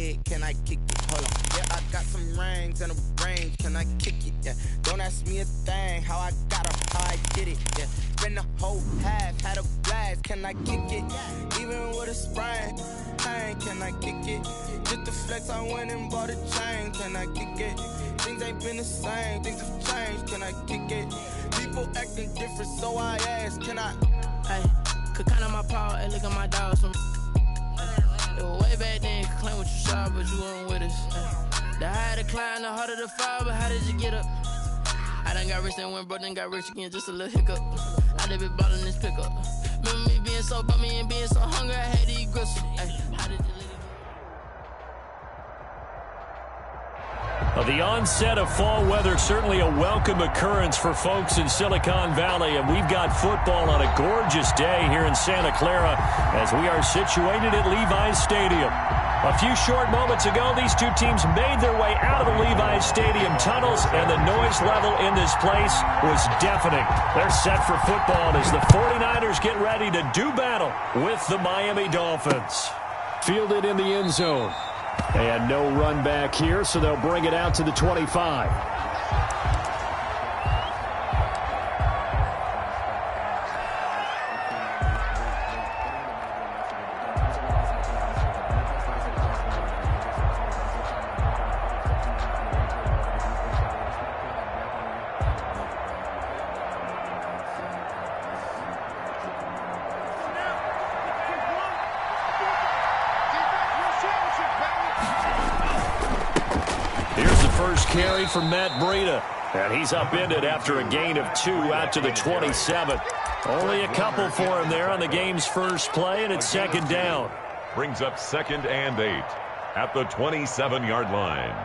head, can I kick it? Hold on. Yeah, I got some rings and a range, can I kick it? Yeah, don't ask me a thing, how I got up, how I did it. Yeah, spend the whole half, had a blast, can I kick it? Even with a sprain, can I kick it? Just the flex, I went and bought a chain, can I kick it? Things ain't been the same, things have changed, can I kick it? People acting different, so I ask, can I? Hey, could count on my power, hey, look at my dogs. It was way back then, you could claim what you saw, but you weren't with us. The higher the climb, the harder the fall, but how did you get up? I done got rich and went broke, then got rich again, just a little hiccup. I done been ballin' this pickup. Remember me being so bummy and being so hungry, I had to eat gristle. Hey, how did you The onset of fall weather, certainly a welcome occurrence for folks in Silicon Valley, and we've got football on a gorgeous day here in Santa Clara as we are situated at Levi's Stadium. A few short moments ago, these two teams made their way out of the Levi's Stadium tunnels, and the noise level in this place was deafening. They're set for football as the 49ers get ready to do battle with the Miami Dolphins. Fielded in the end zone. And no run back here, so they'll bring it out to the 25. Carry from Matt Breida. And he's upended after a gain of 2 out to the 27. Only a couple for him there on the game's first play, and it's second down. Brings up 2nd and 8 at the 27-yard line.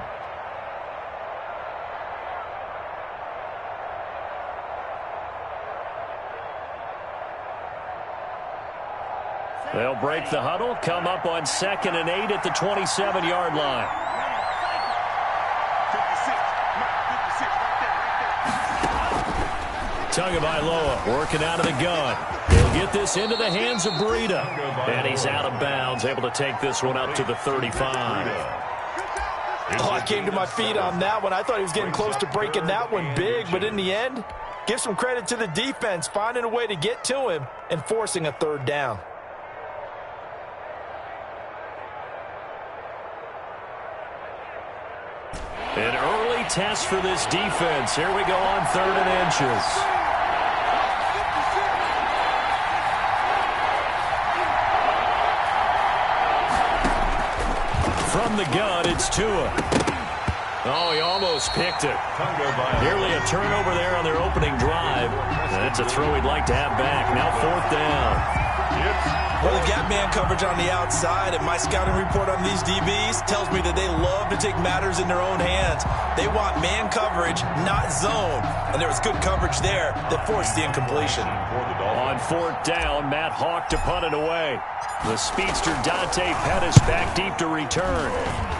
They'll break the huddle, come up on 2nd and 8 at the 27-yard line. Tagovailoa working out of the gun. He'll get this into the hands of Breida. And he's out of bounds, able to take this one up to the 35. Oh, I came to my feet on that one. I thought he was getting close to breaking that one big, but in the end, give some credit to the defense, finding a way to get to him and forcing a third down. An early test for this defense. Here we go on 3rd and inches. From the gun, it's Tua. Oh, he almost picked it. Nearly a turnover there on their opening drive. That's a throw he'd like to have back. Now 4th down. Well, the gap man coverage on the outside, and my scouting report on these DBs tells me that they love to take matters in their own hands. They want man coverage, not zone. And there was good coverage there that forced the incompletion. On 4th down, Matt Hawk to punt it away. The speedster Dante Pettis back deep to return.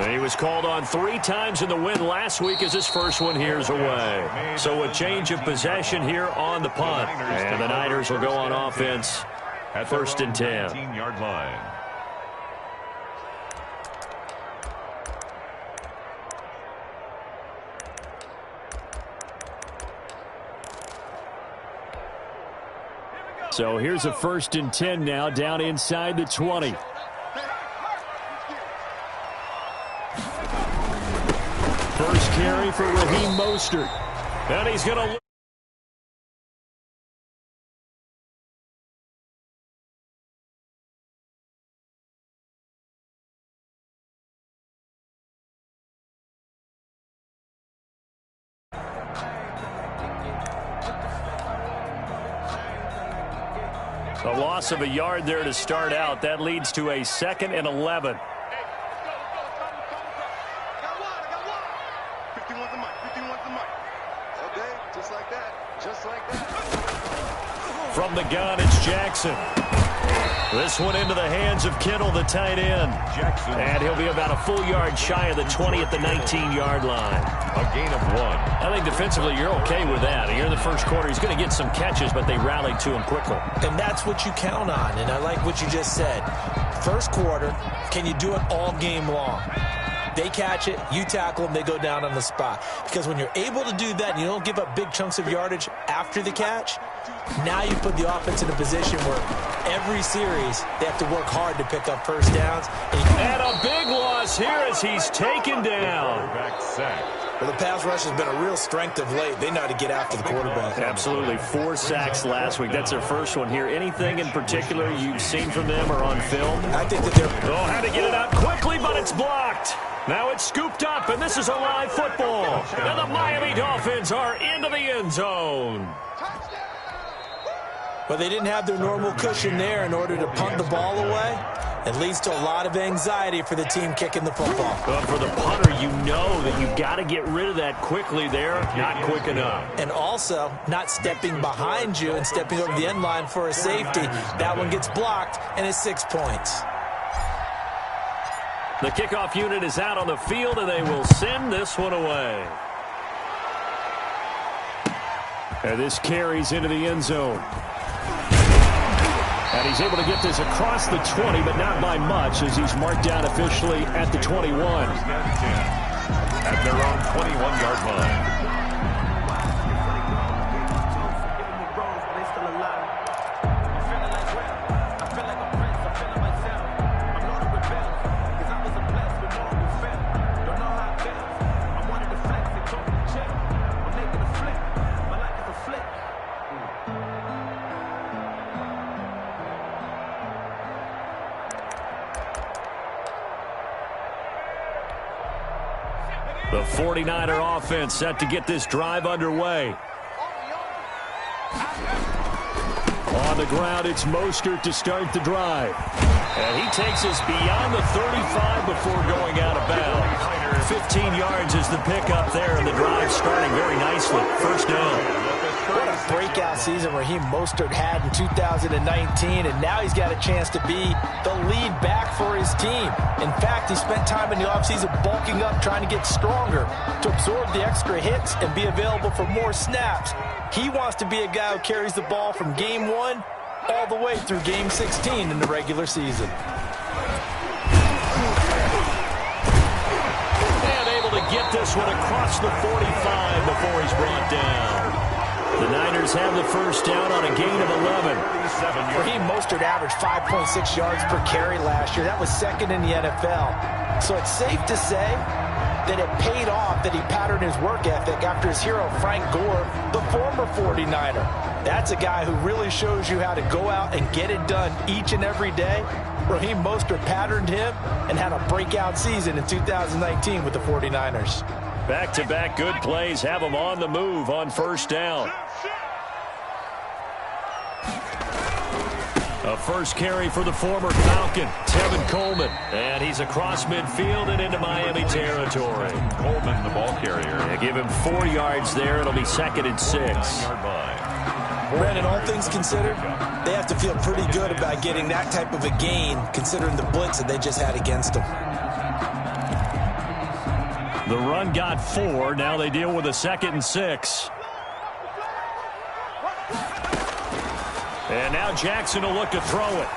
And he was called on 3 times in the win last week as his first one here's away. So a change of possession here on the punt. And the Niners will go on offense at 1st and 10. 18-yard line. So here's a 1st and 10 now, down inside the 20. First carry for Raheem Mostert. And he's going to... A loss of a yard there to start out. That leads to a 2nd and 11. From the gun, it's Jackson. This one into the hands of Kittle, the tight end. Jackson. And he'll be about a full yard shy of the 20 at the 19-yard line. A gain of 1. I think defensively you're okay with that. Here in the first quarter, he's going to get some catches, but they rallied to him quickly. And that's what you count on, and I like what you just said. First quarter, can you do it all game long? They catch it, you tackle them, they go down on the spot. Because when you're able to do that and you don't give up big chunks of yardage after the catch, now you put the offense in a position where every series they have to work hard to pick up first downs. And a big loss here as he's taken down. Well, the pass rush has been a real strength of late. They know how to get after the quarterback. Absolutely. 4 sacks last week. That's their first one here. Anything in particular you've seen from them or on film? I think that they're... Oh, had to get it out quickly, but it's blocked. Now it's scooped up, and this is a live football. And the Miami Dolphins are into the end zone. But they didn't have their normal cushion there in order to punt the ball away. It leads to a lot of anxiety for the team kicking the football. But for the punter, you know that you've got to get rid of that quickly there. Not quick enough. And also, not stepping behind you and stepping over the end line for a safety. That one gets blocked, and it's 6 points. The kickoff unit is out on the field, and they will send this one away. And this carries into the end zone. And he's able to get this across the 20, but not by much, as he's marked down officially at the 21. At their own 21-yard line. The 49er offense set to get this drive underway. On the ground, it's Mostert to start the drive. And he takes us beyond the 35 before going out of bounds. 15 yards is the pickup there, and the drive starting very nicely. First down. What a breakout season Raheem Mostert had in 2019, and now he's got a chance to be the lead back for his team. In fact, he spent time in the offseason bulking up, trying to get stronger to absorb the extra hits and be available for more snaps. He wants to be a guy who carries the ball from game 1 all the way through game 16 in the regular season. And able to get this one across the 45 before he's brought down. The Niners have the first down on a gain of 11. Raheem Mostert averaged 5.6 yards per carry last year. That was second in the NFL. So it's safe to say that it paid off that he patterned his work ethic after his hero, Frank Gore, the former 49er. That's a guy who really shows you how to go out and get it done each and every day. Raheem Mostert patterned him and had a breakout season in 2019 with the 49ers. Back-to-back good plays have him on the move on first down. A first carry for the former Falcon, Tevin Coleman. And he's across midfield and into Miami territory. Coleman, the ball carrier. They give him 4 yards there. It'll be 2nd and 6. Brandon, all things considered, they have to feel pretty good about getting that type of a gain, considering the blitz that they just had against them. The run got 4. Now they deal with a 2nd and 6. And now Jackson will look to throw it.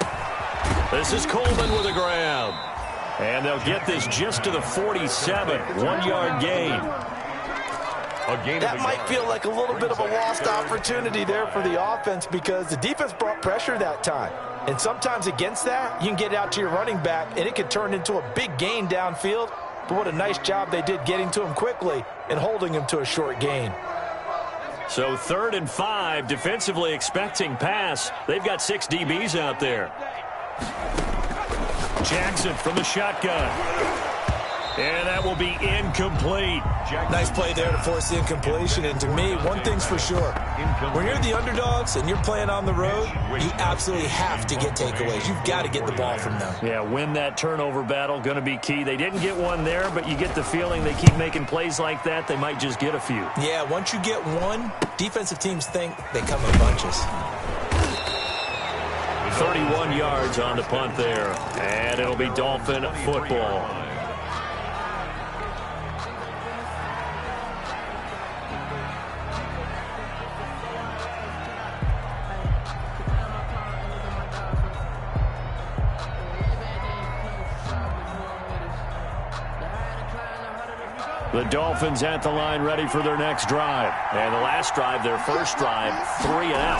This is Coleman with a grab. And they'll get this just to the 47. 1-yard gain. That might feel like a little bit of a lost opportunity there for the offense because the defense brought pressure that time. And sometimes against that, you can get out to your running back, and it could turn into a big gain downfield. But what a nice job they did getting to him quickly and holding him to a short gain. So 3rd and 5, defensively expecting pass. They've got 6 DBs out there. Jackson from the shotgun. And that will be incomplete. Nice play there to force the incompletion. And to me, one thing's for sure. When you're the underdogs and you're playing on the road, you absolutely have to get takeaways. You've got to get the ball from them. Yeah, win that turnover battle, going to be key. They didn't get one there, but you get the feeling they keep making plays like that, they might just get a few. Yeah, once you get one, defensive teams think they come in bunches. 31 yards on the punt there, and it'll be Dolphin football. The Dolphins at the line ready for their next drive. And the last drive, their first drive, 3 and out.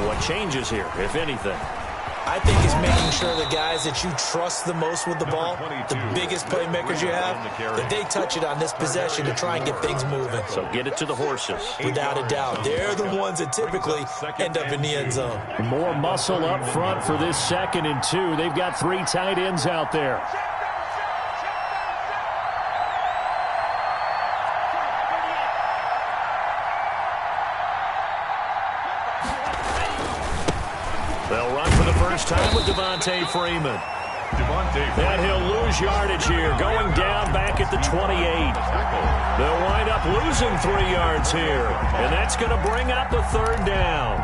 What changes here, if anything? I think it's making sure the guys that you trust the most with the ball, the biggest playmakers you have, that they touch it on this possession to try and get things moving. So get it to the horses. Without a doubt. They're the ones that typically end up in the end zone. More muscle up front for this 2nd and 2. They've got 3 tight ends out there. They'll run for the first time with Devontae Freeman. And he'll lose yardage here, going down back at the 28. They'll wind up losing 3 yards here, and that's going to bring up a 3rd down.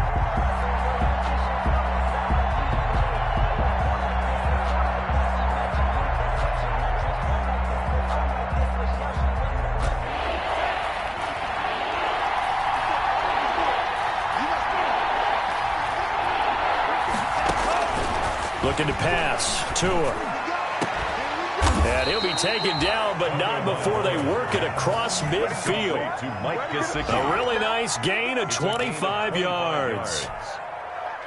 Looking to pass. Tua. And he'll be taken down, but not before they work it across midfield. A really nice gain of 25 yards.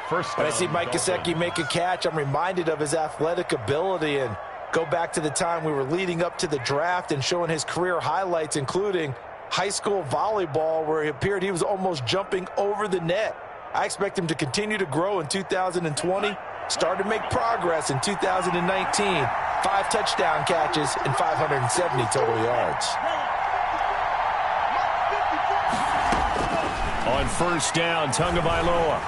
When I see Mike Gesicki make a catch, I'm reminded of his athletic ability and go back to the time we were leading up to the draft and showing his career highlights, including high school volleyball, where it appeared he was almost jumping over the net. I expect him to continue to grow in 2020. Started to make progress in 2019. 5 touchdown catches and 570 total yards. On first down, Tagovailoa.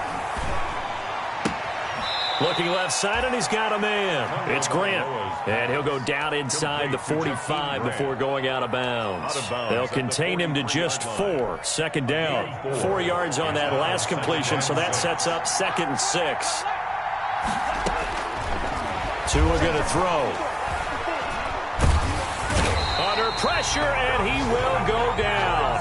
Looking left side, and he's got a man. It's Grant. And he'll go down inside the 45 before going out of bounds. They'll contain him to just 4. 2nd down. 4 yards on that last completion, so that sets up 2nd and 6. Tua going to throw. Under pressure, and he will go down.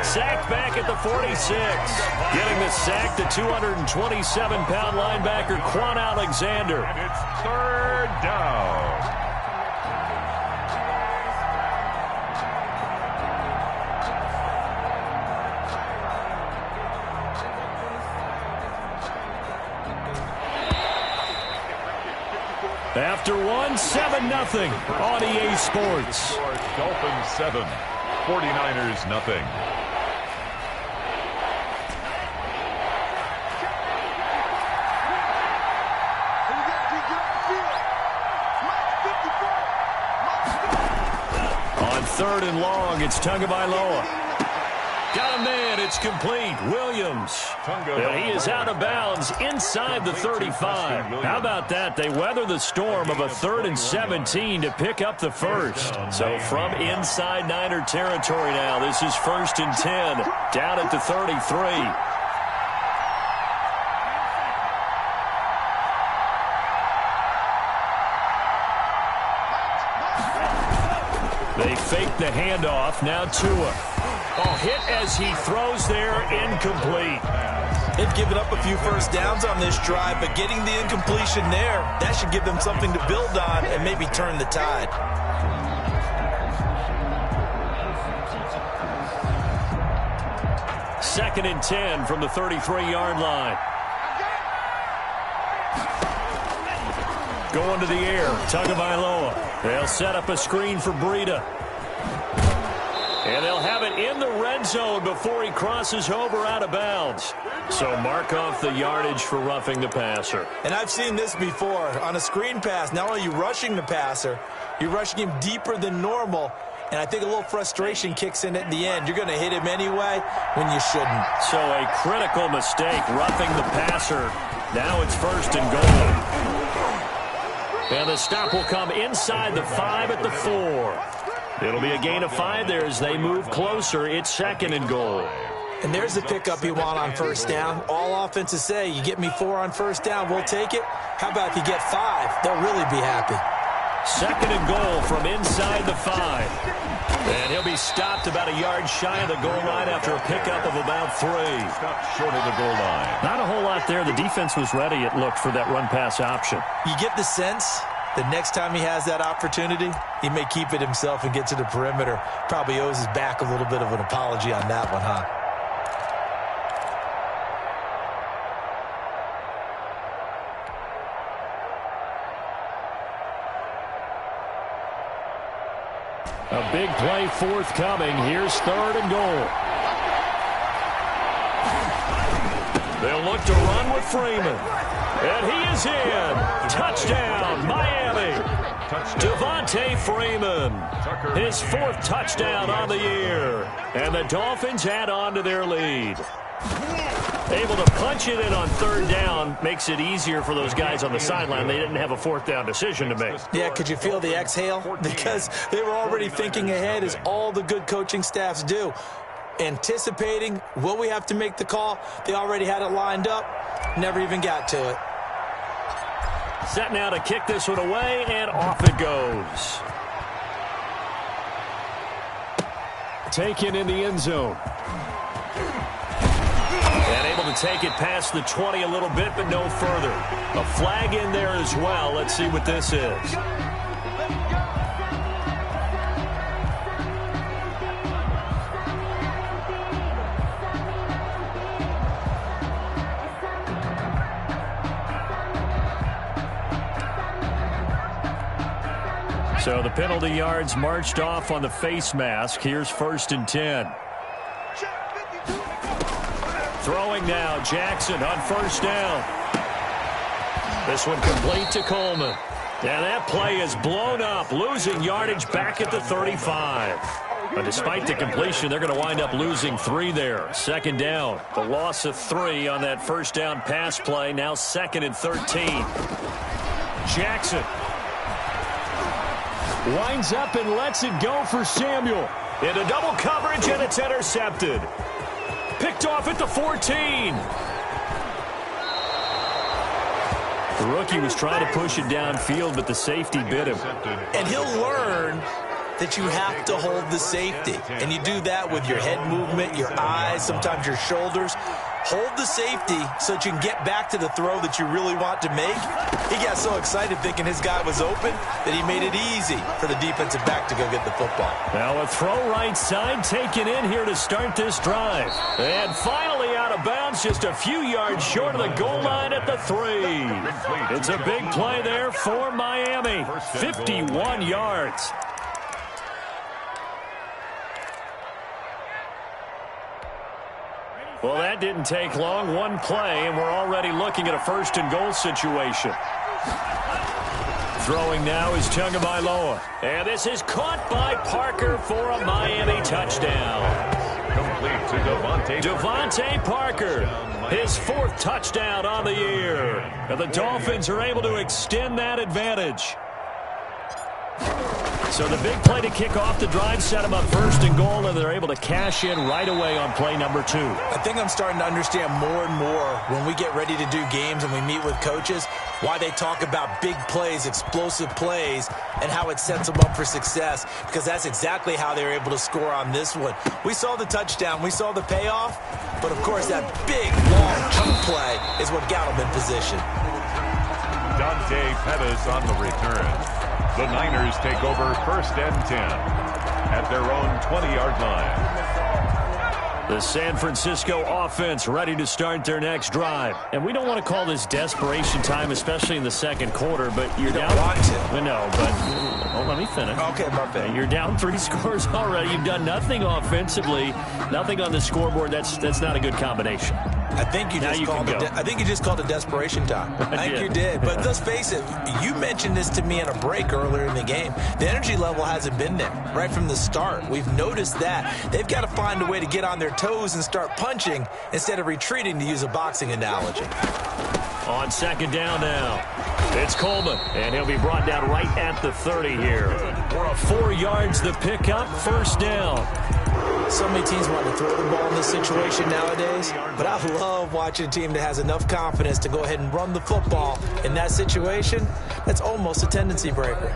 Sacked back at the 46. Getting the sack to 227-pound linebacker Quan Alexander. And it's 3rd down. After 7-0 on EA Sports. Dolphins 7, 49ers nothing. On 3rd and long, it's Tagovailoa. Got a man, it's complete. Williams. And he is out of bounds inside the 35. How about that? They weather the storm of a 3rd and 17 to pick up the first. So from inside Niner territory now, this is 1st and 10, down at the 33. They fake the handoff. Now Tua. Hit as he throws there, incomplete. They've given up a few first downs on this drive, but getting the incompletion there, that should give them something to build on and maybe turn the tide. Second and 10 from the 33-yard line. Going to the air, Tagovailoa. They'll set up a screen for Breida. And they'll have it in the red zone before he crosses over out of bounds. So mark off the yardage for roughing the passer. And I've seen this before. On a screen pass, not only are you rushing the passer, you're rushing him deeper than normal. And I think a little frustration kicks in at the end. You're going to hit him anyway when you shouldn't. So a critical mistake, roughing the passer. Now it's 1st and goal. And the stop will come inside the 5 at the 4. It'll be a gain of 5 there as they move closer. It's 2nd and goal. And there's the pickup you want on first down. All offenses say, you get me 4 on first down, we'll take it. How about if you get 5? They'll really be happy. 2nd and goal from inside the 5. And he'll be stopped about a yard shy of the goal line after a pickup of about 3. Stopped short of the goal line. Not a whole lot there. The defense was ready, it looked, for that run-pass option. You get the sense the next time he has that opportunity, he may keep it himself and get to the perimeter. Probably owes his back a little bit of an apology on that one, huh? A big play forthcoming. Here's 3rd and goal. They'll look to run with Freeman. And he is in. Touchdown, Miami. Devontae Freeman. His 4th touchdown on the year. And the Dolphins add on to their lead. Able to punch it in on 3rd down makes it easier for those guys on the sideline. They didn't have a 4th down decision to make. Yeah, could you feel the exhale? Because they were already thinking ahead, as all the good coaching staffs do. Anticipating, will we have to make the call? They already had it lined up. Never even got to it. Set now to kick this one away, and off it goes. Taken in the end zone. And able to take it past the 20 a little bit, but no further. A flag in there as well. Let's see what this is. So the penalty yards marched off on the face mask. Here's 1st and 10. Throwing now, Jackson on 1st down. This one complete to Coleman. And that play is blown up, losing yardage back at the 35. But despite the completion, they're going to wind up losing 3 there. 2nd down. The loss of 3 on that 1st down pass play. Now 2nd and 13. Jackson winds up and lets it go for Samuel. Into double coverage, and it's intercepted. Picked off at the 14. The rookie was trying to push it downfield, but the safety bit him. And he'll learn that you have to hold the safety. And you do that with your head movement, your eyes, sometimes your shoulders. Hold the safety so that you can get back to the throw that you really want to make. He got so excited thinking his guy was open that he made it easy for the defensive back to go get the football. Now a throw right side taken in here to start this drive. And finally out of bounds, just a few yards short of the goal line at the 3. It's a big play there for Miami. 51 yards. Well, that didn't take long. One play, and we're already looking at a 1st and goal situation. Throwing now is Tagovailoa. And this is caught by Parker for a Miami touchdown. Complete to Devontae Parker. His 4th touchdown on the year. And the Dolphins are able to extend that advantage. So the big play to kick off the drive set them up 1st and goal, and they're able to cash in right away on play number 2. I think I'm starting to understand more and more when we get ready to do games and we meet with coaches why they talk about big plays, explosive plays, and how it sets them up for success, because that's exactly how they were able to score on this one. We saw the touchdown. We saw the payoff. But, of course, that big, long chunk play is what got them in position. Dante Pettis on the return. The Niners take over 1st and 10 at their own 20-yard line. The San Francisco offense ready to start their next drive. And we don't want to call this desperation time, especially in the 2nd quarter, but you're down. You don't want to. No, but let me finish. Okay, my bad. You're down 3 scores already. You've done nothing offensively, nothing on the scoreboard. That's not a good combination. I think you just called it desperation time. I think you did. But let's face it, you mentioned this to me in a break earlier in the game. The energy level hasn't been there right from the start. We've noticed that. They've got to find a way to get on their toes and start punching instead of retreating, to use a boxing analogy. On 2nd down now, it's Coleman, and he'll be brought down right at the 30 here. For 4 yards the pickup, 1st down. So many teams want to throw the ball in this situation nowadays, but I love watching a team that has enough confidence to go ahead and run the football in that situation. That's almost a tendency breaker.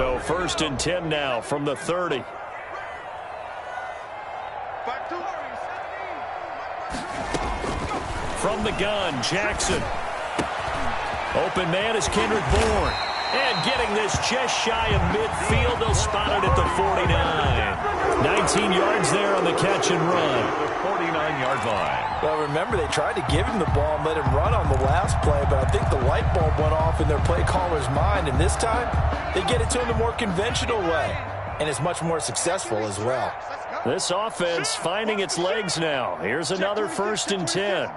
So 1st and 10 now from the 30. From the gun, Jackson. Open man is Kendrick Bourne. And getting this just shy of midfield, they'll spot it at the 49. 19 yards there on the catch and run. The 49-yard line. Well, remember, they tried to give him the ball and let him run on the last play, but I think the light bulb went off in their play caller's mind, and this time they get it to him the more conventional way, and it's much more successful as well. This offense finding its legs now. Here's another 1st and 10.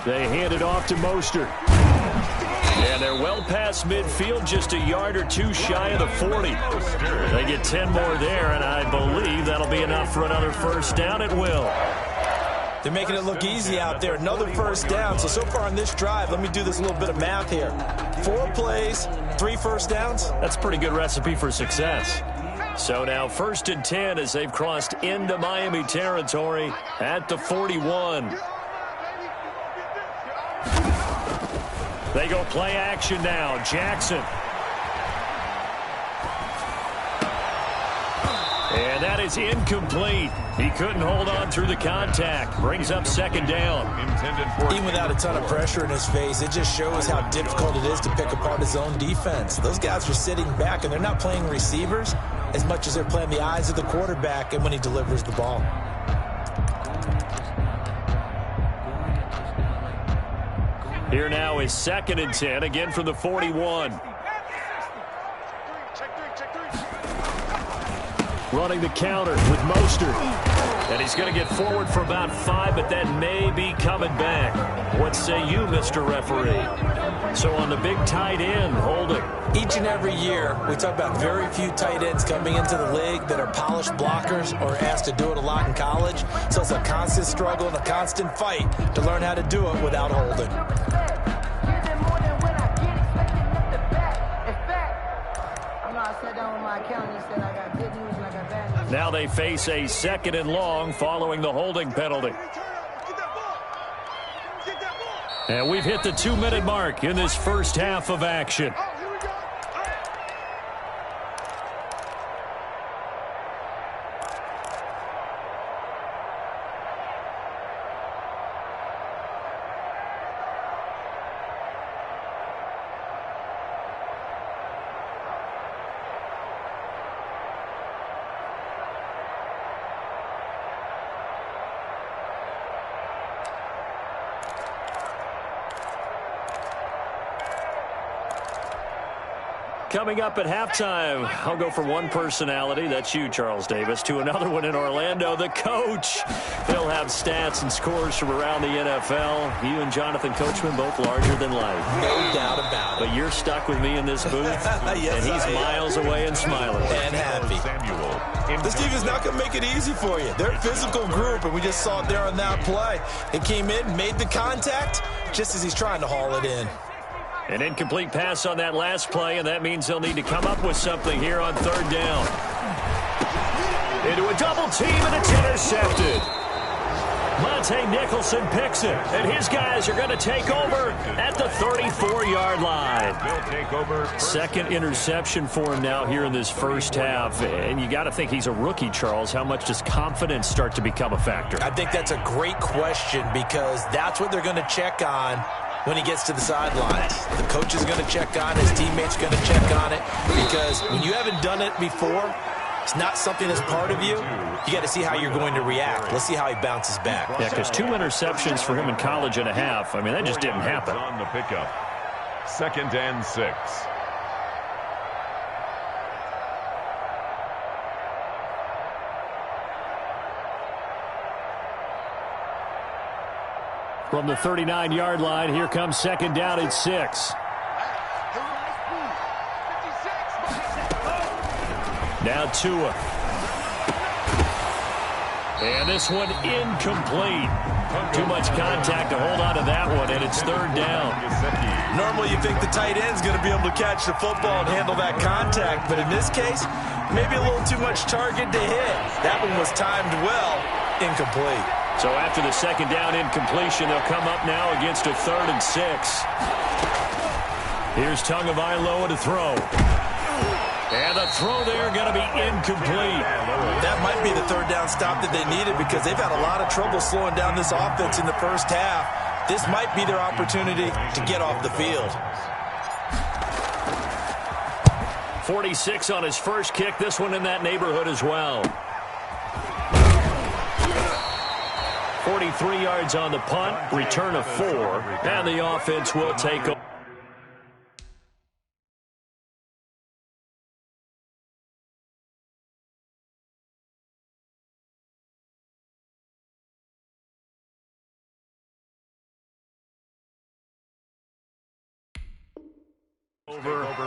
They hand it off to Mostert. And they're well past midfield, just a yard or two shy of the 40. They get 10 more there, and I believe that'll be enough for another 1st down. It will. They're making it look easy out there. Another 1st down. So far on this drive, let me do this little bit of math here. 4 plays, 3 1st downs. That's a pretty good recipe for success. So now 1st and 10 as they've crossed into Miami territory at the 41. They go play action now. Jackson. And that is incomplete. He couldn't hold on through the contact. Brings up 2nd down. Even without a ton of pressure in his face, it just shows how difficult it is to pick apart his own defense. Those guys are sitting back, and they're not playing receivers as much as they're playing the eyes of the quarterback and when he delivers the ball. Here now is 2nd and 10, again from the 41. Running the counter with Mostert. And he's going to get forward for about 5, but that may be coming back. What say you, Mr. Referee? So on the big tight end, holding. Each and every year, we talk about very few tight ends coming into the league that are polished blockers or asked to do it a lot in college. So it's a constant struggle and a constant fight to learn how to do it without holding. Now they face a 2nd and long following the holding penalty. And we've hit the 2-minute mark in this 1st half of action. Coming up at halftime, I'll go from one personality, that's you, Charles Davis, to another one in Orlando, the coach. He'll have stats and scores from around the NFL. You and Jonathan Coachman, both larger than life. No doubt about it. But you're stuck with me in this booth, Yes, and he's miles away and smiling. And happy. This team is not going to make it easy for you. They're a physical group, and we just saw it there on that play. It came in, made the contact, just as he's trying to haul it in. An incomplete pass on that last play, and that means they'll need to come up with something here on 3rd down. Into a double team, and it's intercepted. Monte Nicholson picks it, and his guys are going to take over at the 34-yard line. They'll take over. 2nd interception for him now here in this 1st half. And you got to think he's a rookie, Charles. How much does confidence start to become a factor? I think that's a great question because that's what they're going to check on when he gets to the sidelines. The coach is going to check on it. His teammates are going to check on it because when you haven't done it before, it's not something that's part of you. You got to see how you're going to react. Let's see how he bounces back. Yeah, because 2 interceptions for him in college and a half. I mean, that just didn't happen. On the pickup. 2nd and 6. From the 39-yard line, here comes 2nd down and 6. Now Tua. And this one incomplete. Too much contact to hold on to that one, and it's 3rd down. Normally you think the tight end's going to be able to catch the football and handle that contact, but in this case, maybe a little too much target to hit. That one was timed well, incomplete. So after the second down incompletion, they'll come up now against a 3rd and 6. Here's Tagovailoa to throw. And the throw there going to be incomplete. That might be the 3rd down stop that they needed because they've had a lot of trouble slowing down this offense in the first half. This might be their opportunity to get off the field. 46 on his first kick. This one in that neighborhood as well. 43 yards on the punt, return of 4, and the offense will take over.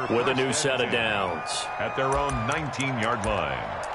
With a new set of downs. At their own 19-yard line.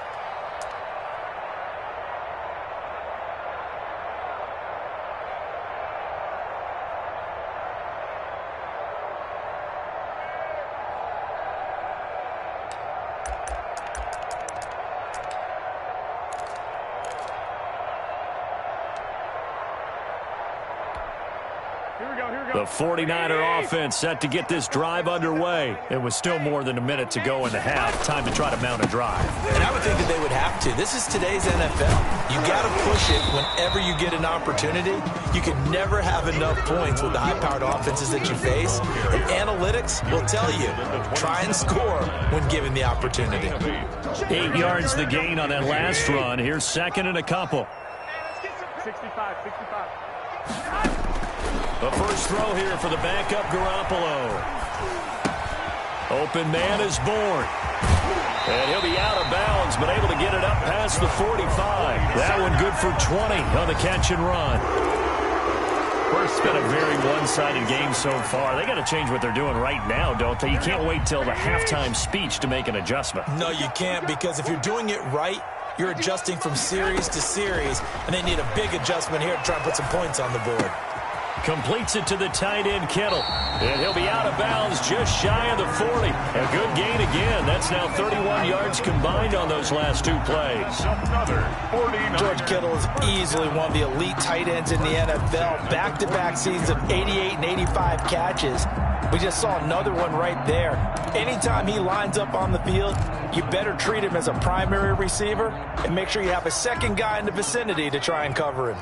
The 49er offense set to get this drive underway. It was still more than a minute to go in the half. Time to try to mount a drive. And I would think that they would have to. This is today's NFL. You got to push it whenever you get an opportunity. You can never have enough points with the high-powered offenses that you face. And analytics will tell you, try and score when given the opportunity. 8 yards the gain on that last run. Here's 2nd and a couple. 65. The first throw here for the backup Garoppolo. Open man is born. And he'll be out of bounds, but able to get it up past the 45. That one good for 20 on the catch and run. It's been a very one-sided game so far. They got to change what they're doing right now, don't they? You can't wait till the halftime speech to make an adjustment. No, you can't, because if you're doing it right, you're adjusting from series to series, and they need a big adjustment here to try and put some points on the board. Completes it to the tight end, Kittle. And he'll be out of bounds just shy of the 40. A good gain again. That's now 31 yards combined on those last 2 plays. George Kittle is easily one of the elite tight ends in the NFL. Back-to-back seasons of 88 and 85 catches. We just saw another one right there. Anytime he lines up on the field, you better treat him as a primary receiver and make sure you have a second guy in the vicinity to try and cover him.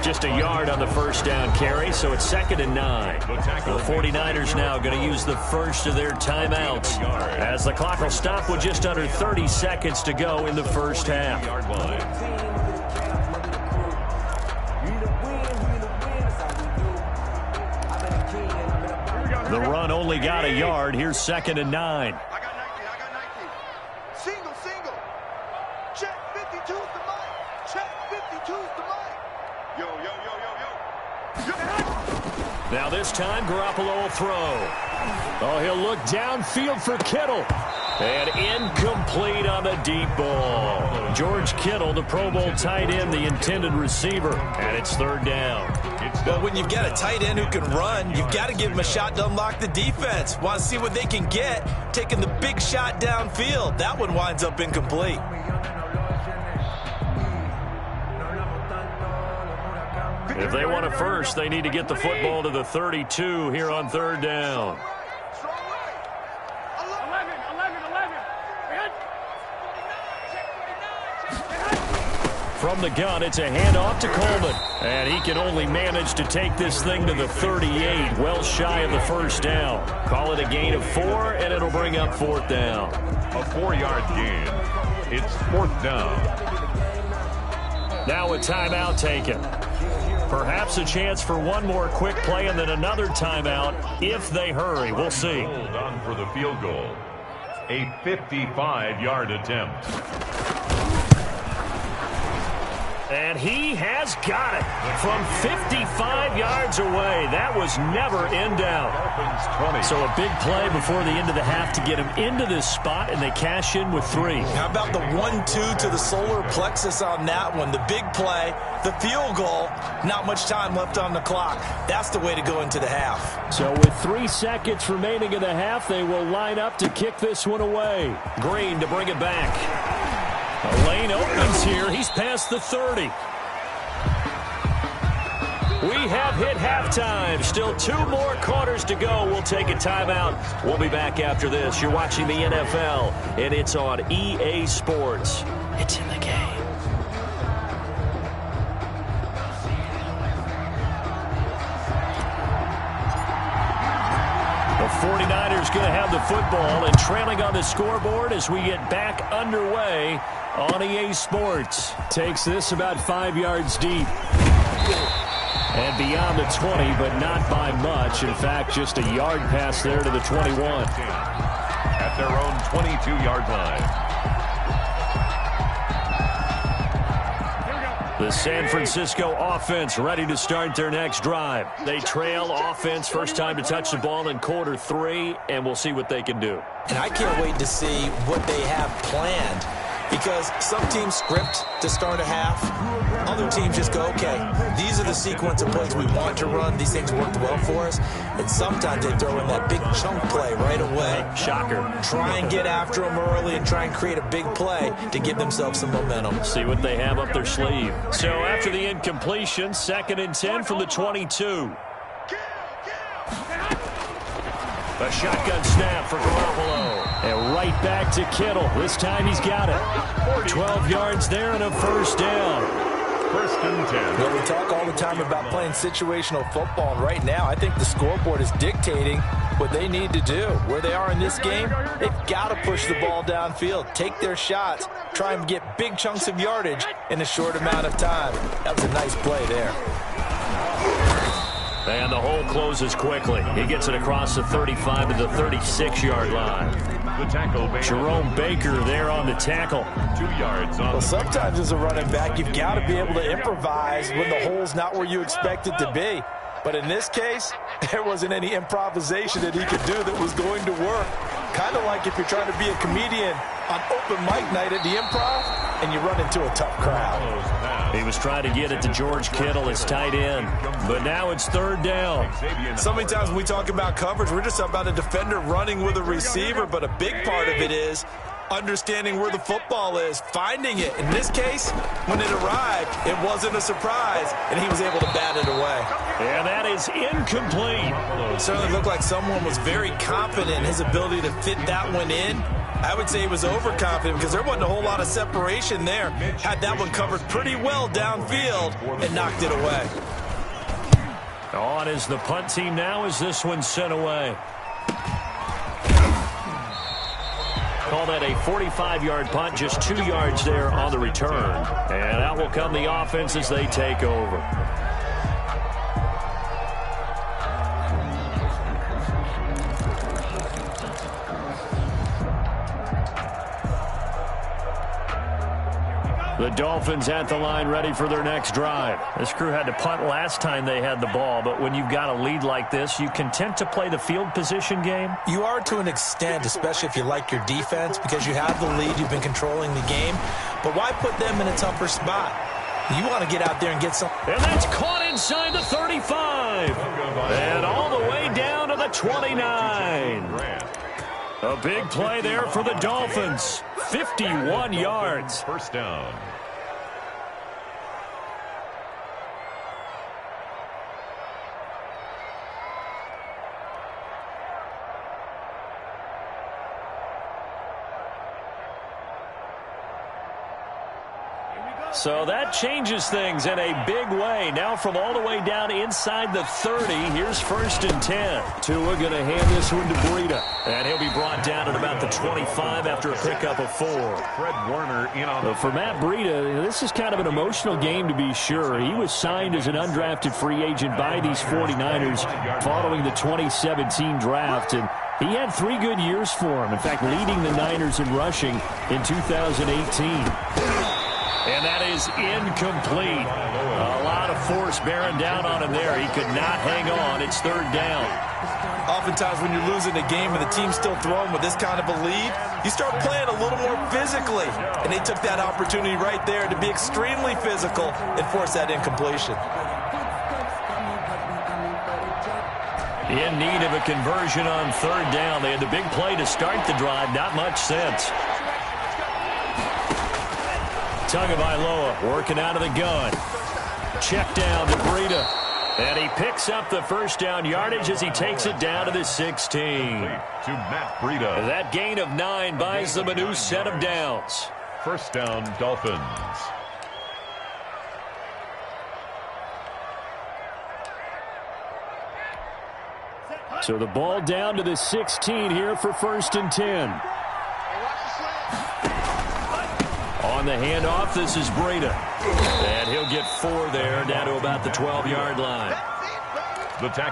Just a yard on the first down carry, so it's 2nd and 9. The 49ers now going to use the first of their timeouts as the clock will stop with just under 30 seconds to go in the first half. The run only got a yard. Here's 2nd and 9. Now this time, Garoppolo will throw. Oh, he'll look downfield for Kittle. And incomplete on the deep ball. George Kittle, the Pro Bowl tight end, the intended receiver. And it's 3rd down. Well, when you've got a tight end who can run, you've got to give him a shot to unlock the defense. Want to see what they can get, taking the big shot downfield. That one winds up incomplete. If they want a first, they need to get the football to the 32 here on 3rd down. From the gun, it's a handoff to Coleman. And he can only manage to take this thing to the 38, well shy of the first down. Call it a gain of 4, and it'll bring up 4th down. A 4-yard gain. It's 4th down. Now a timeout taken. Perhaps a chance for one more quick play and then another timeout if they hurry. We'll see. Hold on for the field goal. A 55-yard attempt. And he has got it from 55 yards away. That was never in doubt. So a big play before the end of the half to get him into this spot, and they cash in with 3. How about the 1-2 to the solar plexus on that one? The big play, the field goal, not much time left on the clock. That's the way to go into the half. So with 3 seconds remaining in the half, they will line up to kick this one away. Green to bring it back. A lane opens here. He's past the 30. We have hit halftime. Still 2 more quarters to go. We'll take a timeout. We'll be back after this. You're watching the NFL, and it's on EA Sports. It's in the game. The 49ers going to have the football and trailing on the scoreboard as we get back underway on EA Sports. Takes this about 5 yards deep. And beyond the 20, but not by much. In fact, just a yard pass there to the 21. At their own 22-yard line. The San Francisco offense ready to start their next drive. They trail offense, first time to touch the ball in quarter 3, and we'll see what they can do. And I can't wait to see what they have planned, because some teams script to start a half. Other teams just go, okay, these are the sequence of plays we want to run. These things worked well for us. And sometimes they throw in that big chunk play right away. Shocker. Try and get after them early and try and create a big play to give themselves some momentum. See what they have up their sleeve. So after the incompletion, 2nd and 10 from the 22. A shotgun snap for Garoppolo. And right back to Kittle. This time he's got it. 12 yards there and a first down. 1st and 10. Well, we talk all the time about playing situational football, and right now I think the scoreboard is dictating what they need to do. Where they are in this game, they've got to push the ball downfield, take their shots, try and get big chunks of yardage in a short amount of time. That was a nice play there. And the hole closes quickly. He gets it across the 35 to the 36-yard line. The tackle, Jerome Baker there on the tackle. 2 yards on. Well, sometimes as a running back, you've got to be able to improvise when the hole's not where you expect it to be. But in this case, there wasn't any improvisation that he could do that was going to work. Kind of like if you're trying to be a comedian on open mic night at the Improv and you run into a tough crowd. He was trying to get it to George Kittle as tight end, but now it's 3rd down. So many times when we talk about coverage, we're just about a defender running with a receiver, but a big part of it is understanding where the football is, finding it. In this case, when it arrived, it wasn't a surprise, and he was able to bat it away. And that is incomplete. It certainly looked like someone was very confident in his ability to fit that one in. I would say he was overconfident because there wasn't a whole lot of separation there. Had that one covered pretty well downfield and knocked it away. On is the punt team now as this one's sent away. Call that a 45-yard punt, just 2 yards there on the return. And out will come the offense as they take over. The Dolphins at the line ready for their next drive. This crew had to punt last time they had the ball, but when you've got a lead like this, you content to play the field position game? You are to an extent, especially if you like your defense, because you have the lead, you've been controlling the game. But why put them in a tougher spot? You want to get out there and get some. And that's caught inside the 35. And all the way down to the 29. A big play there for the Dolphins. 51 yards. First down. So that changes things in a big way. Now from all the way down inside the 30, here's 1st and 10. Tua going to hand this one to Breida. And he'll be brought down at about the 25 after a pickup of 4. Fred Warner in on For Matt Breida, this is kind of an emotional game to be sure. He was signed as an undrafted free agent by these 49ers following the 2017 draft. And he had 3 good years for him. In fact, leading the Niners in rushing in 2018. And that is incomplete. A lot of force bearing down on him there. He could not hang on. It's third down. Oftentimes when you're losing a game and the team's still throwing with this kind of a lead, you start playing a little more physically. And they took that opportunity right there to be extremely physical and force that incompletion. In need of a conversion on third down. They had the big play to start the drive. Not much sense. Tagovailoa working out of the gun. Check down to Breida. And he picks up the first down yardage as he takes it down to the 16. To Matt Breida. That gain of 9 buys them a new set of downs. First down, Dolphins. So the ball down to the 16 here for 1st and 10. On the handoff, this is Breida. And he'll get 4 there, down to about the 12-yard line.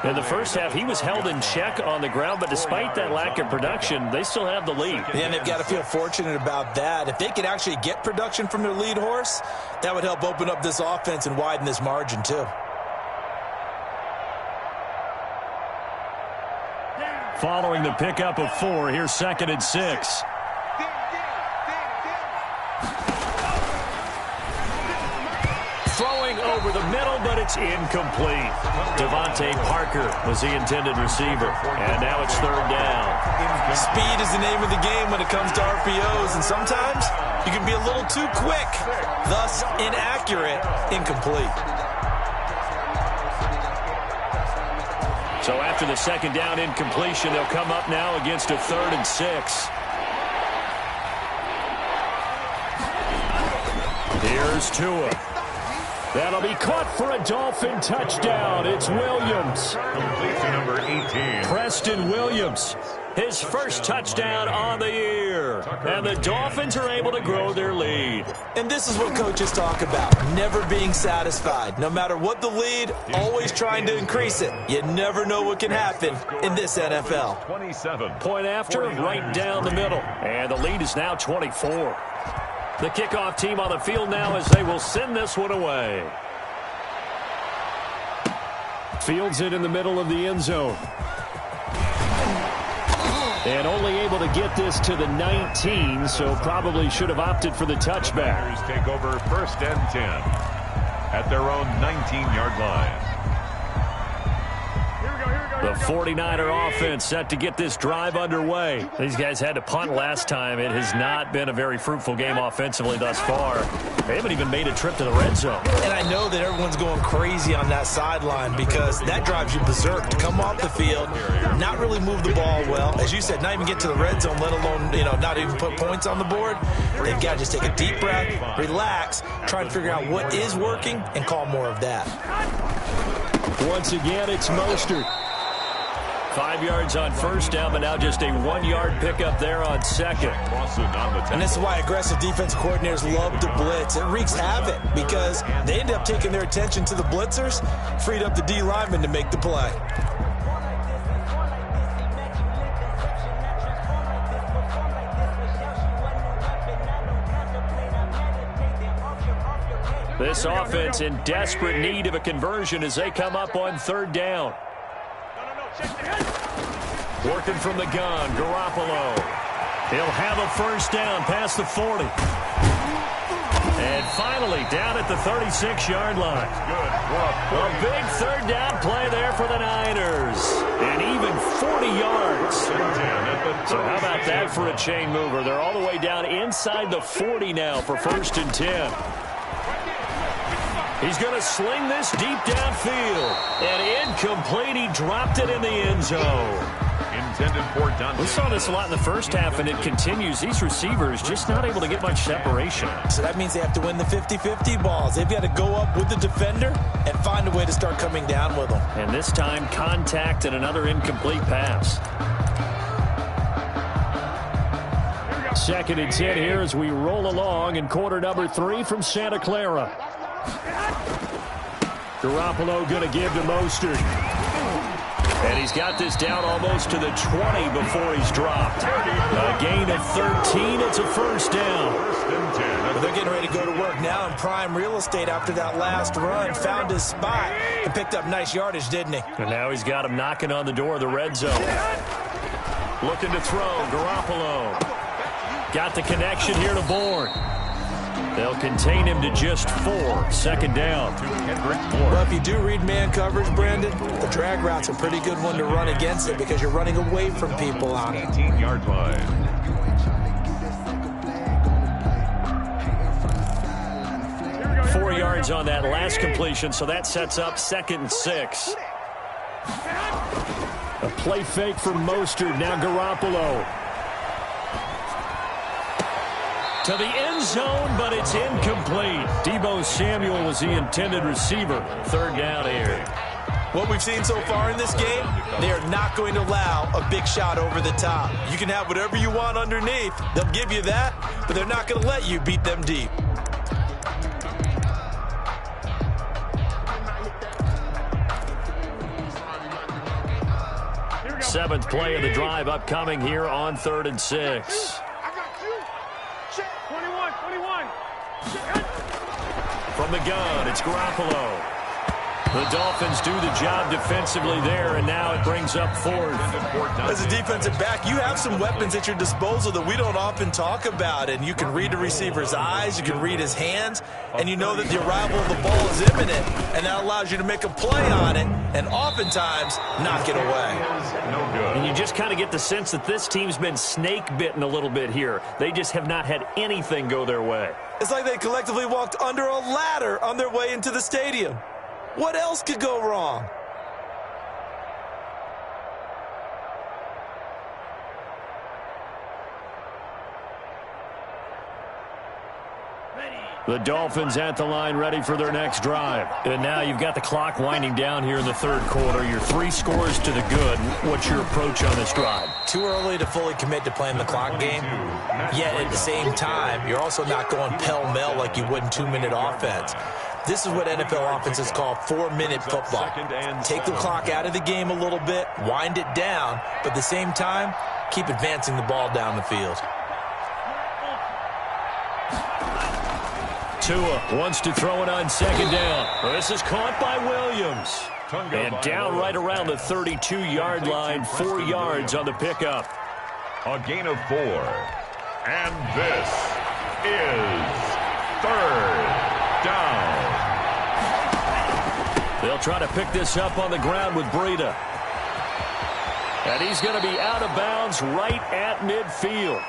In the first half, he was held in check on the ground, but despite that lack of production, they still have the lead. And they've got to feel fortunate about that. If they could actually get production from their lead horse, that would help open up this offense and widen this margin, too. Following the pickup of 4, here's 2nd and 6. Throwing over the middle, but it's incomplete. Devontae Parker was the intended receiver. And now it's third down. Speed is the name of the game when it comes to RPOs, and sometimes you can be a little too quick, thus inaccurate, incomplete. So after the second down incompletion, they'll come up now against a 3rd and 6. Here's Tua. That'll be caught for a Dolphin touchdown. It's Williams. Complete to number 18. Preston Williams. His first touchdown on the year. And the Dolphins are able to grow their lead. And this is what coaches talk about, never being satisfied. No matter what the lead, always trying to increase it. You never know what can happen in this NFL. 27. Point after, right down the middle. And the lead is now 24. The kickoff team on the field now as they will send this one away. Fields it in the middle of the end zone. And only able to get this to the 19, so probably should have opted for the touchback. The Niners take over 1st and 10 at their own 19-yard line. The 49er offense set to get this drive underway. These guys had to punt last time. It has not been a very fruitful game offensively thus far. They haven't even made a trip to the red zone. And I know that everyone's going crazy on that sideline because that drives you berserk to come off the field, not really move the ball well. As you said, not even get to the red zone, let alone, not even put points on the board. They've got to just take a deep breath, relax, try and figure out what is working and call more of that. Once again, it's Mostert. 5 yards on first down, but now just a 1-yard pickup there on second. And this is why aggressive defense coordinators love to blitz. It wreaks havoc because they end up taking their attention to the blitzers, freed up the D lineman to make the play. This offense in desperate need of a conversion as they come up on third down. Working from the gun, Garoppolo. He'll have a first down past the 40. And finally down at the 36-yard line. A big third down play there for the Niners. And even 40 yards. So how about that for a chain mover? They're all the way down inside the 40 now for 1st and 10. He's going to sling this deep downfield. And incomplete. He dropped it in the end zone. Intended for Dante. We saw this a lot in the first half, and it continues. These receivers just not able to get much separation. So that means they have to win the 50-50 balls. They've got to go up with the defender and find a way to start coming down with them. And this time, contact and another incomplete pass. 2nd and 10 here as we roll along in quarter number 3 from Santa Clara. Garoppolo going to give to Mostert. And he's got this down almost to the 20 before he's dropped. A gain of 13. It's a first down. Well, they're getting ready to go to work now in prime real estate after that last run. Found his spot and picked up nice yardage, didn't he? And now he's got him knocking on the door of the red zone. Looking to throw. Garoppolo. Got the connection here to Bourne. They'll contain him to just 4. Second down. Well, if you do read man coverage, Brandon, the drag route's a pretty good one to run against it because you're running away from people on it. 18-yard line. Here 4 yards on that last completion, so that sets up 2nd and 6. A play fake from Mostert. Now Garoppolo. To the end zone, but it's incomplete. Deebo Samuel was the intended receiver. 3rd down here. What we've seen so far in this game, they are not going to allow a big shot over the top. You can have whatever you want underneath. They'll give you that, but they're not going to let you beat them deep. Seventh play of the drive upcoming here on 3rd and 6. From the gun, it's Garoppolo. The Dolphins do the job defensively there, and now it brings up 4th. As a defensive back, you have some weapons at your disposal that we don't often talk about, and you can read the receiver's eyes, you can read his hands, and you know that the arrival of the ball is imminent, and that allows you to make a play on it, and oftentimes knock it away. And you just kind of get the sense that this team's been snake-bitten a little bit here. They just have not had anything go their way. It's like they collectively walked under a ladder on their way into the stadium. What else could go wrong? The Dolphins at the line ready for their next drive. And now you've got the clock winding down here in the 3rd quarter. Your 3 scores to the good. What's your approach on this drive? Too early to fully commit to playing the clock game. Yet at the same time, you're also not going pell-mell like you would in 2-minute offense. This is what NFL offenses call 4-minute football. Take the clock out of the game a little bit, wind it down, but at the same time, keep advancing the ball down the field. Tua wants to throw it on 2nd down. This is caught by Williams. And down right around the 32-yard line, 4 yards on the pickup. A gain of 4. And this is 3rd down. They'll try to pick this up on the ground with Breida. And he's going to be out of bounds right at midfield.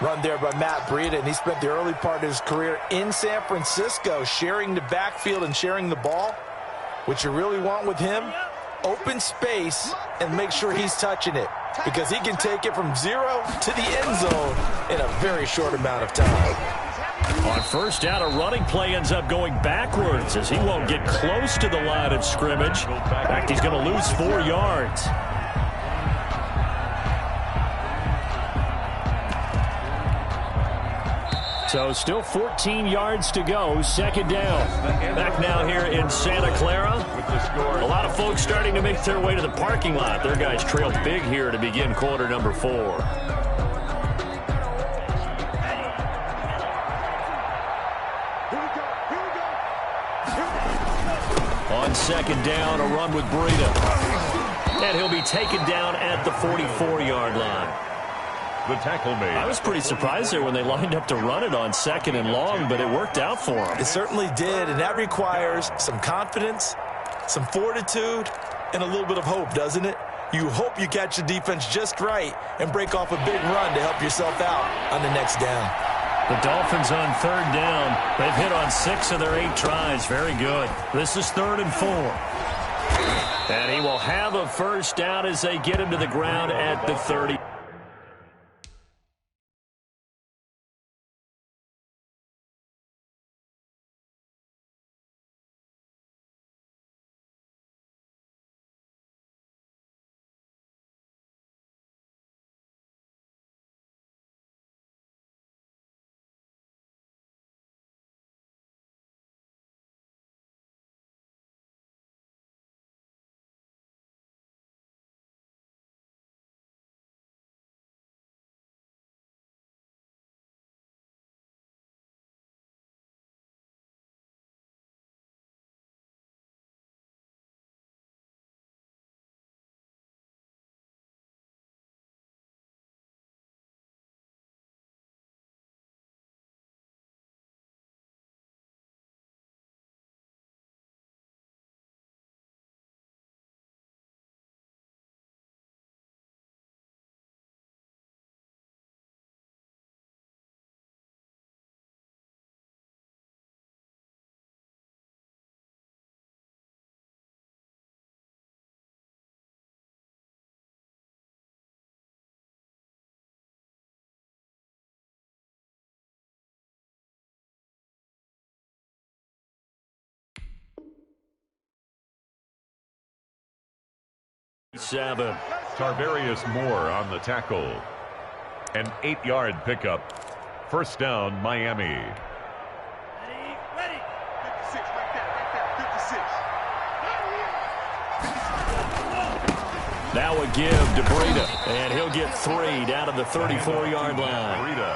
Run there by Matt Breida, and he spent the early part of his career in San Francisco sharing the backfield and sharing the ball. What you really want with him, open space and make sure he's touching it because he can take it from 0 to the end zone in a very short amount of time. On 1st down, a running play ends up going backwards as he won't get close to the line of scrimmage. In fact, he's going to lose 4 yards. So still 14 yards to go, 2nd down. Back now here in Santa Clara. A lot of folks starting to make their way to the parking lot. Their guys trailed big here to begin quarter number 4. On 2nd down, a run with Breida. And he'll be taken down at the 44-yard line. The tackle made. I was pretty surprised there when they lined up to run it on 2nd and long, but it worked out for them. It certainly did, and that requires some confidence, some fortitude, and a little bit of hope, doesn't it? You hope you catch the defense just right and break off a big run to help yourself out on the next down. The Dolphins on 3rd down. They've hit on 6 of their 8 tries. Very good. This is 3rd and 4. And he will have a first down as they get him to the ground at the 30. 7. Tarvarius Moore on the tackle. An 8-yard pickup. First down, Miami. Ready. 56, right there, 56. Now a give to Breida, and he'll get 3 down to the 34-yard line.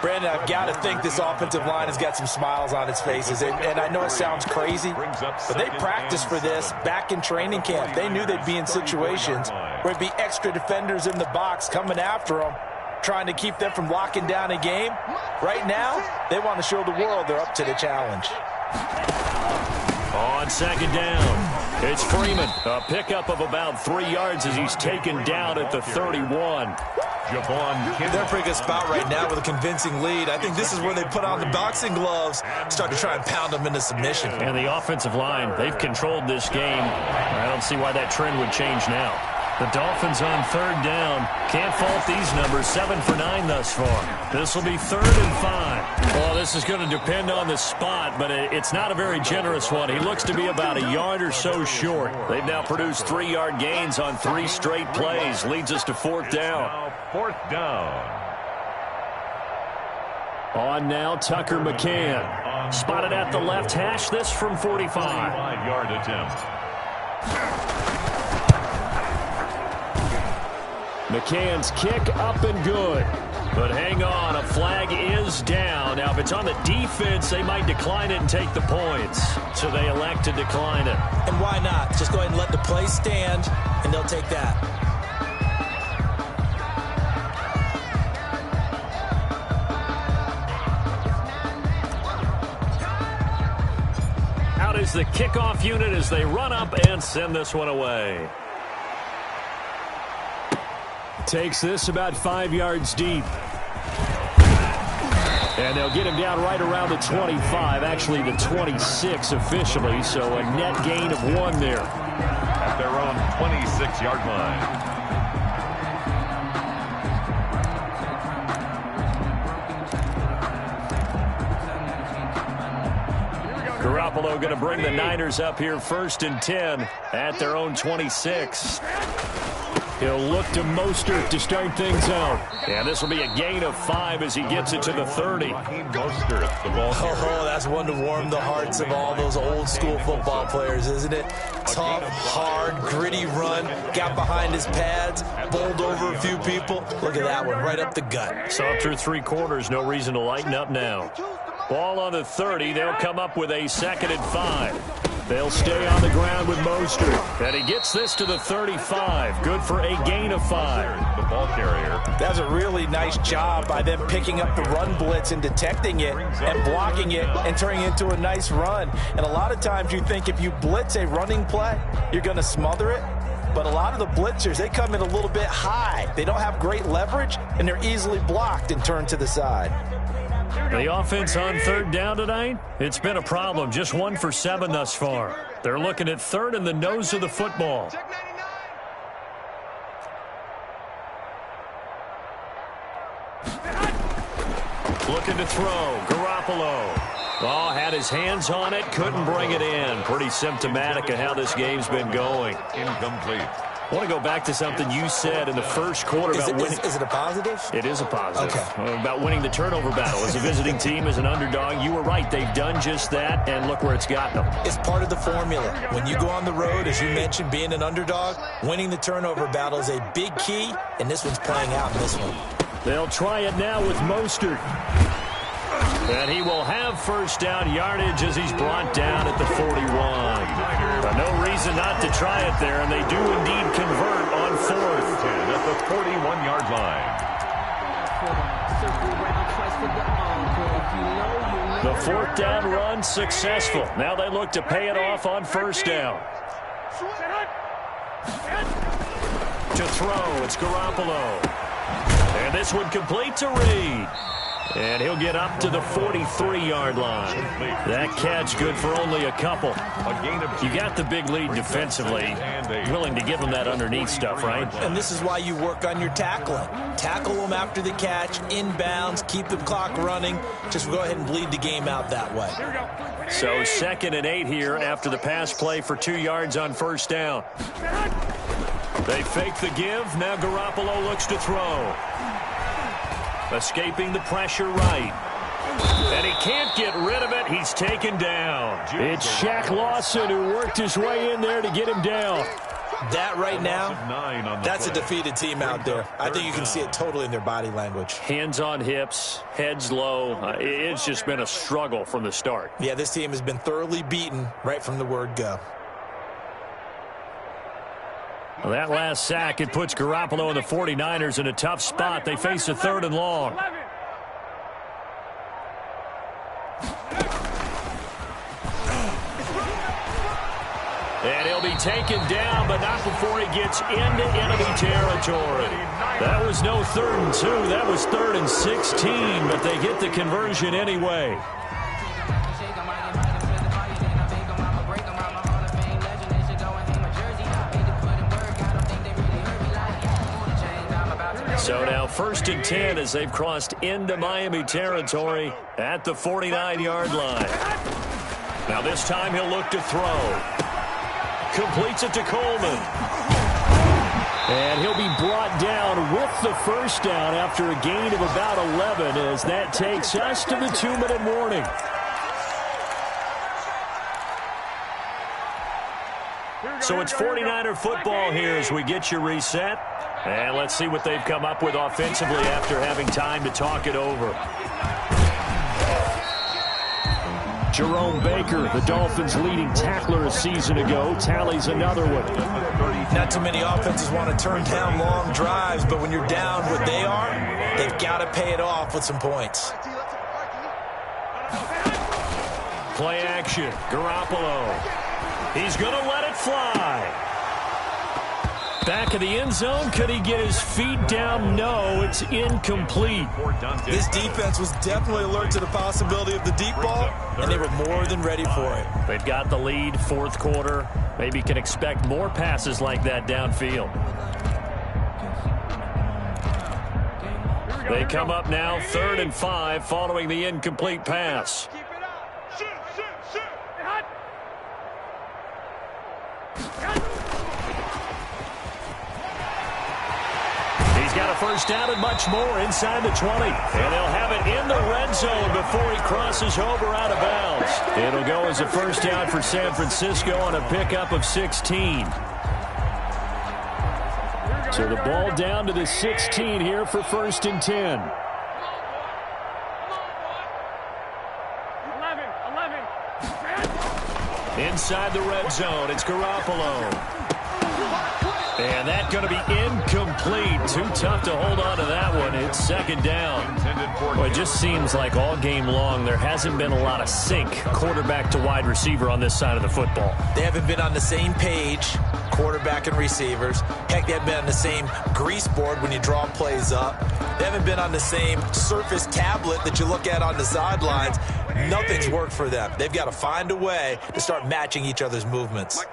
Brandon, I've got to think this offensive line has got some smiles on its faces. And I know it sounds crazy, but they practiced for this back in training camp. They knew they'd be in situations where there'd be extra defenders in the box coming after them, trying to keep them from locking down a game. Right now, they want to show the world they're up to the challenge. On second down, it's Freeman. A pickup of about 3 yards as he's taken down at the 31. They're a pretty good spot right now with a convincing lead. I think this is where they put on the boxing gloves, start to try and pound them into submission. And the offensive line, they've controlled this game. I don't see why that trend would change now. The Dolphins on third down. Can't fault these numbers. 7 for 9 thus far. This will be 3rd and 5. Well, this is going to depend on the spot, but it's not a very generous one. He looks to be about a yard or so short. They've now produced 3-yard gains on 3 straight plays. Leads us to 4th down. 4th down. On now, Tucker McCann. Spotted at the left hash. This from 45. 5-yard attempt. McCann's kick up and good. But hang on, a flag is down. Now, if it's on the defense, they might decline it and take the points. So they elect to decline it. And why not? Just go ahead and let the play stand, and they'll take that. Out is the kickoff unit as they run up and send this one away. Takes this about 5 yards deep. And they'll get him down right around the 25, actually the 26 officially, so a net gain of 1 there. At their own 26-yard line. Garoppolo going to bring the Niners up here 1st and 10 at their own 26. He'll look to Mostert to start things out. And this will be a gain of 5 as he gets it to the 30. Mostert, the ball carrier. Oh, that's one to warm the hearts of all those old school football players, isn't it? Tough, hard, gritty run. Got behind his pads, bowled over a few people. Look at that one, right up the gut. So up through 3 quarters, no reason to lighten up now. Ball on the 30. They'll come up with a 2nd and 5. They'll stay on the ground with Mostert. And he gets this to the 35. Good for a gain of 5. The ball carrier. That's a really nice job by them picking up the run blitz and detecting it and blocking it and turning it into a nice run. And a lot of times you think if you blitz a running play, you're going to smother it. But a lot of the blitzers, they come in a little bit high. They don't have great leverage, and they're easily blocked and turned to the side. The offense on 3rd down tonight, it's been a problem. Just 1 for 7 thus far. They're looking at 3rd in the nose of the football. Looking to throw. Garoppolo. Oh, had his hands on it. Couldn't bring it in. Pretty symptomatic of how this game's been going. Incomplete. I want to go back to something you said in the first quarter about winning. Is it a positive? It is a positive. Okay. About winning the turnover battle. As a visiting team, as an underdog, you were right. They've done just that, and look where it's gotten them. It's part of the formula. When you go on the road, as you mentioned, being an underdog, winning the turnover battle is a big key, and this one's playing out in this one. They'll try it now with Mostert. And he will have 1st down yardage as he's brought down at the 41. But no reason not to try it there, and they do indeed convert on 4th. At the 41-yard line. The 4th down run successful. Now they look to pay it off on 1st down. To throw, it's Garoppolo. And this one complete to Reed. And he'll get up to the 43-yard line. That catch good for only a couple. You got the big lead defensively. Willing to give them that underneath stuff, right? And this is why you work on your tackling. Tackle them after the catch, inbounds, keep the clock running. Just go ahead and bleed the game out that way. So 2nd and 8 here after the pass play for 2 yards on 1st down. They fake the give. Now Garoppolo looks to throw. Escaping the pressure right. And he can't get rid of it. He's taken down. It's Shaq Lawson who worked his way in there to get him down. That right now, that's a defeated team out there. I think you can see it totally in their body language. Hands on hips, heads low. It's just been a struggle from the start. Yeah, this team has been thoroughly beaten right from the word go. Well, that last sack, it puts Garoppolo and the 49ers in a tough spot. They face a 3rd and long. And he'll be taken down, but not before he gets into enemy territory. That was no 3rd and 2. That was 3rd and 16, but they get the conversion anyway. So now 1st and 10 as they've crossed into Miami territory at the 49-yard line. Now this time he'll look to throw. Completes it to Coleman. And he'll be brought down with the first down after a gain of about 11 as that takes us to the 2-minute warning. So it's 49er football here as we get you reset. And let's see what they've come up with offensively after having time to talk it over. Jerome Baker, the Dolphins' leading tackler a season ago, tallies another one. Not too many offenses want to turn down long drives, but when you're down what they are, they've got to pay it off with some points. Play action. Garoppolo. He's going to let it fly. Back of the end zone. Could he get his feet down? No, it's incomplete. This defense was definitely alert to the possibility of the deep ball, and they were more than ready for it. They've got the lead, 4th quarter. Maybe can expect more passes like that downfield. They come up now 3rd and 5 following the incomplete pass. Got a first down and much more inside the 20. And they'll have it in the red zone before he crosses over out of bounds. It'll go as a first down for San Francisco on a pickup of 16. So the ball down to the 16 here for 1st and 10. 11. Inside the red zone, it's Garoppolo. And that's going to be incomplete. Too tough to hold on to that one. It's 2nd down. Well, it just seems like all game long there hasn't been a lot of sync quarterback to wide receiver on this side of the football. They haven't been on the same page, quarterback and receivers. Heck, they haven't been on the same grease board when you draw plays up. They haven't been on the same surface tablet that you look at on the sidelines. Nothing's worked for them. They've got to find a way to start matching each other's movements.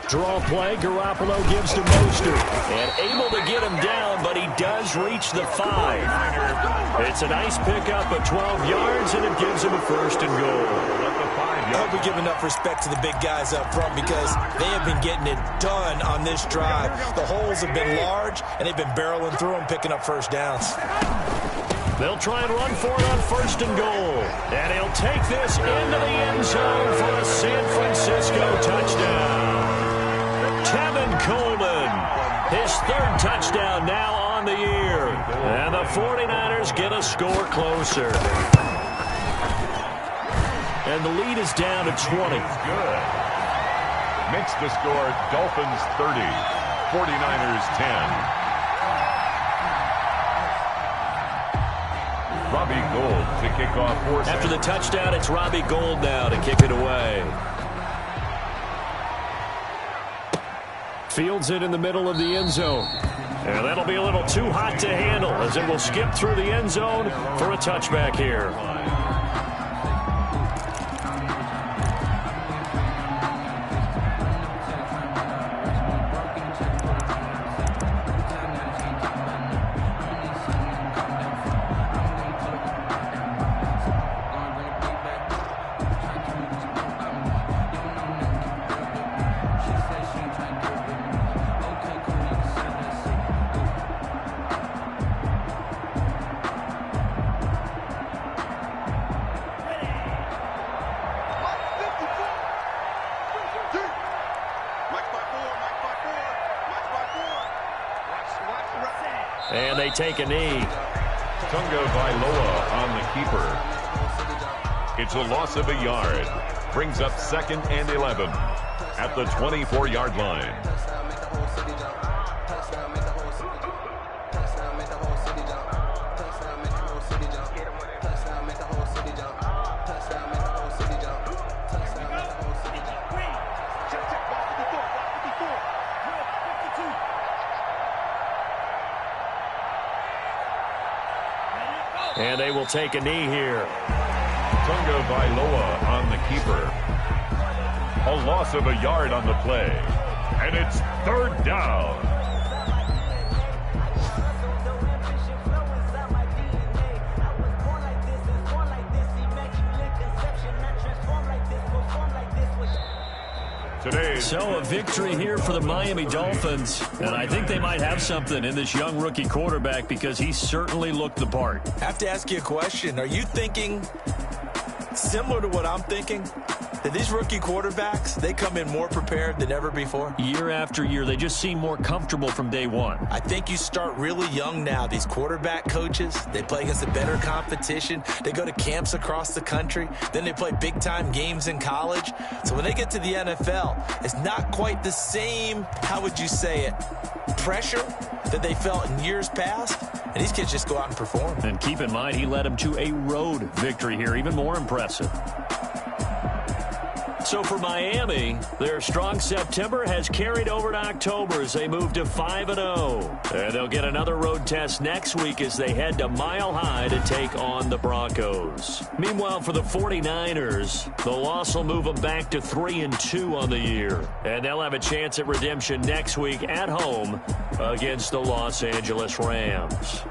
Draw play, Garoppolo gives to Mostert. And able to get him down, but he does reach the 5. It's a nice pickup of 12 yards, and it gives him a 1st and goal. I hope we give enough respect to the big guys up front because they have been getting it done on this drive. The holes have been large, and they've been barreling through them, picking up first downs. They'll try and run for it on 1st and goal. And he'll take this into the end zone for a San Francisco touchdown. Tevin Coleman, his 3rd touchdown now on the year. And the 49ers get a score closer. And the lead is down to 20. Good. Makes the score Dolphins 30, 49ers 10. Robbie Gould to kick off for After the touchdown, it's Robbie Gould now to kick it away. Fields it in the middle of the end zone. And that'll be a little too hot to handle as it will skip through the end zone for a touchback here. And they take a knee. Tunga Vailoa on the keeper. It's a loss of a yard. Brings up 2nd and 11 at the 24-yard line. And they will take a knee here. Tunga Vailoa on the keeper. A loss of a yard on the play. And it's 3rd down. So a victory here for the Miami Dolphins, and I think they might have something in this young rookie quarterback because he certainly looked the part. I have to ask you a question. Are you thinking similar to what I'm thinking? That these rookie quarterbacks, they come in more prepared than ever before? Year after year, they just seem more comfortable from day one. I think you start really young now. These quarterback coaches, they play against a better competition. They go to camps across the country. Then they play big-time games in college. So when they get to the NFL, it's not quite the same, how would you say it, pressure that they felt in years past. And these kids just go out and perform. And keep in mind, he led them to a road victory here, even more impressive. So for Miami, their strong September has carried over to October as they move to 5-0. And they'll get another road test next week as they head to Mile High to take on the Broncos. Meanwhile, for the 49ers, the loss will move them back to 3-2 on the year. And they'll have a chance at redemption next week at home against the Los Angeles Rams.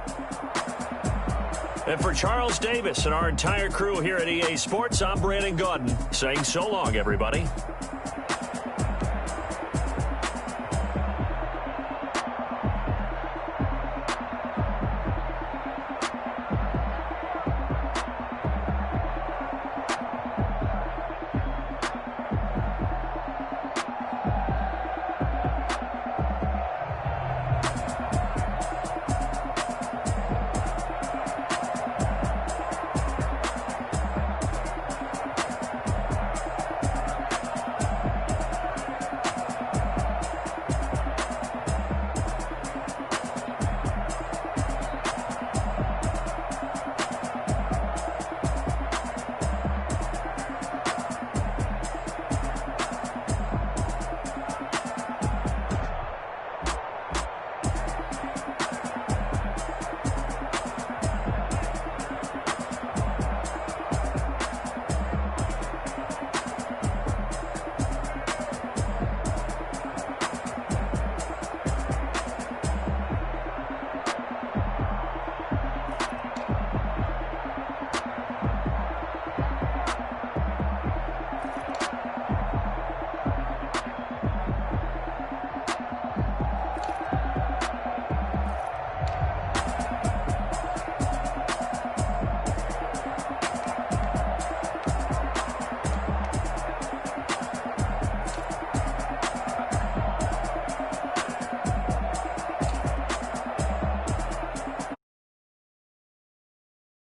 And for Charles Davis and our entire crew here at EA Sports, I'm Brandon Gaudin saying so long, everybody.